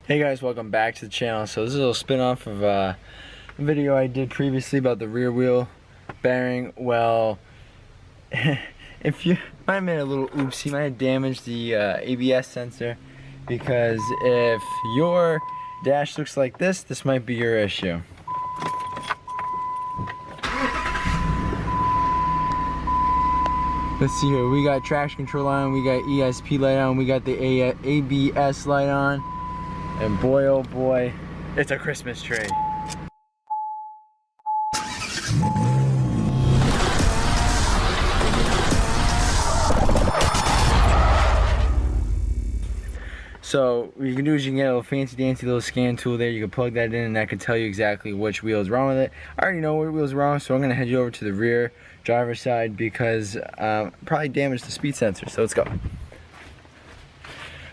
Hey guys, welcome back to the channel. So this is a little spin-off of a video I did previously about the rear wheel bearing. Well, if you might have made a little oops, you might have damaged the ABS sensor, because if your dash looks like this might be your issue. Let's see here, we got traction control on, we got ESP light on, we got the ABS light on. And boy, oh boy, it's a Christmas tree. So what you can do is you can get a little fancy dancy little scan tool there. You can plug that in and that can tell you exactly which wheel is wrong with it. I already know what wheel's wrong, so I'm gonna head you over to the rear driver's side because probably damaged the speed sensor, so let's go.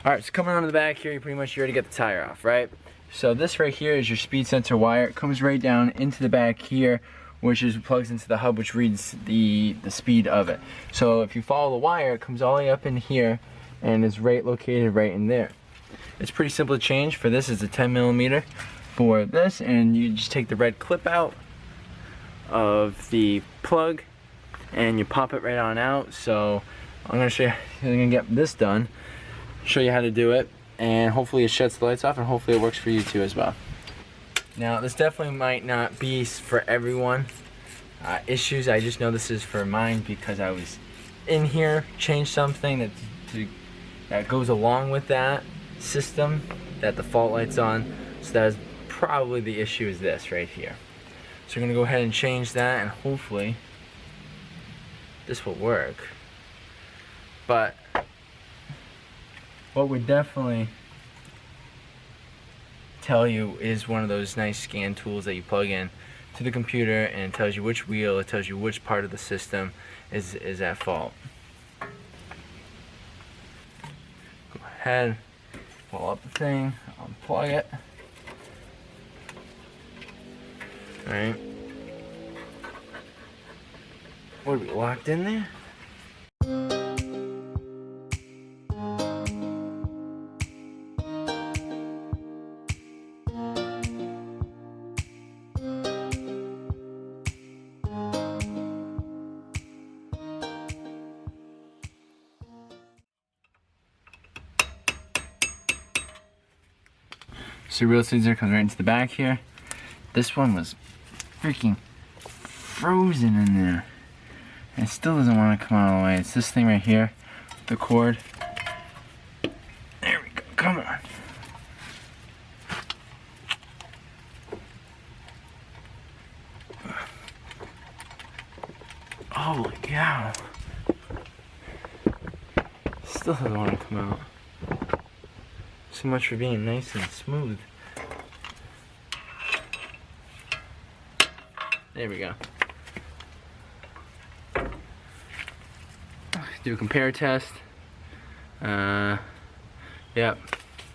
Alright, so coming on the back here, you already get the tire off, right? So this right here is your speed sensor wire. It comes right down into the back here, which is plugs into the hub, which reads the speed of it. So if you follow the wire, it comes all the way up in here and is located right in there. It's pretty simple to change. For this, it's a 10mm for this, and you just take the red clip out of the plug and you pop it right on out. So I'm gonna show you, I'm gonna get this done, show you how to do it, and hopefully it shuts the lights off, and hopefully it works for you too as well. Now this definitely might not be for everyone issues. I just know this is for mine because I was in here, changed something that goes along with that system that the fault light's on. So that's probably the issue, is this right here. So we're gonna go ahead and change that, and hopefully this will work. But what would definitely tell you is one of those nice scan tools that you plug in to the computer, and it tells you which wheel, it tells you which part of the system is at fault. Go ahead, pull up the thing, unplug it. Alright. What, are we locked in there? So real sensor comes right into the back here. This one was freaking frozen in there. And it still doesn't want to come out all the way. It's this thing right here, the cord. There we go, come on. Holy cow. Still doesn't want to come out. So much for being nice and smooth. There we go. Do a compare test. Yep,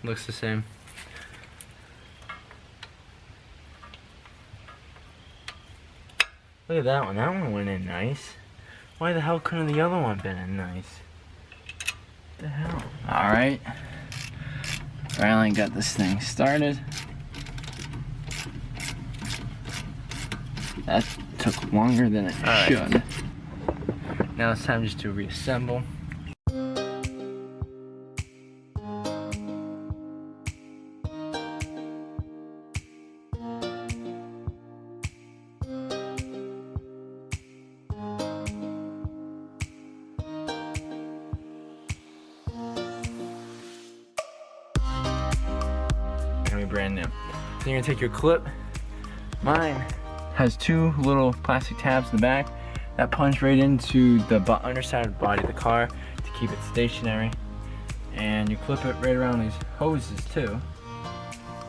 looks the same. Look at that one. That one went in nice. Why the hell couldn't the other one been in nice? What the hell? Alright. Finally got this thing started. That took longer than it should. Now it's time just to reassemble. Gonna be brand new. So you're gonna take your clip. Mine has two little plastic tabs in the back that punch right into the underside of the body of the car to keep it stationary. And you clip it right around these hoses too.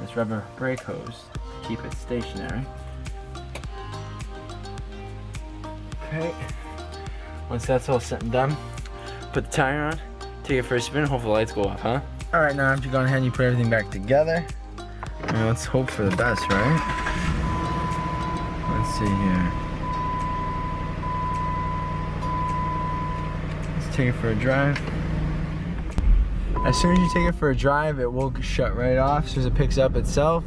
This rubber brake hose to keep it stationary. Okay. Once that's all set and done, put the tire on, take it for a spin, hope the lights go off, huh? Alright, now after you've gone ahead and you put everything back together, now let's hope for the best, right? Let's see here. Let's take it for a drive. As soon as you take it for a drive, it will shut right off as soon as it picks up itself.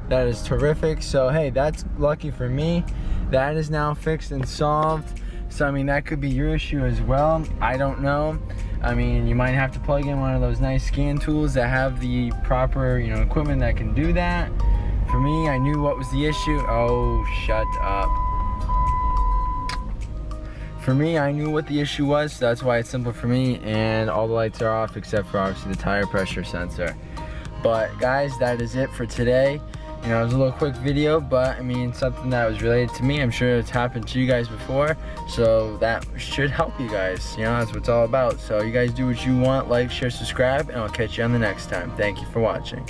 That is terrific. So hey, that's lucky for me. That is now fixed and solved. So I mean, that could be your issue as well. I don't know. I mean, you might have to plug in one of those nice scan tools that have the proper, you know, equipment that can do that. For me, I knew what was the issue. Oh, shut up. For me, I knew what the issue was, so that's why it's simple for me, and all the lights are off except for obviously the tire pressure sensor. But guys, that is it for today. You know, it was a little quick video, but I mean, something that was related to me. I'm sure it's happened to you guys before, so that should help you guys. You know, that's what it's all about. So you guys do what you want, like, share, subscribe, and I'll catch you on the next time. Thank you for watching.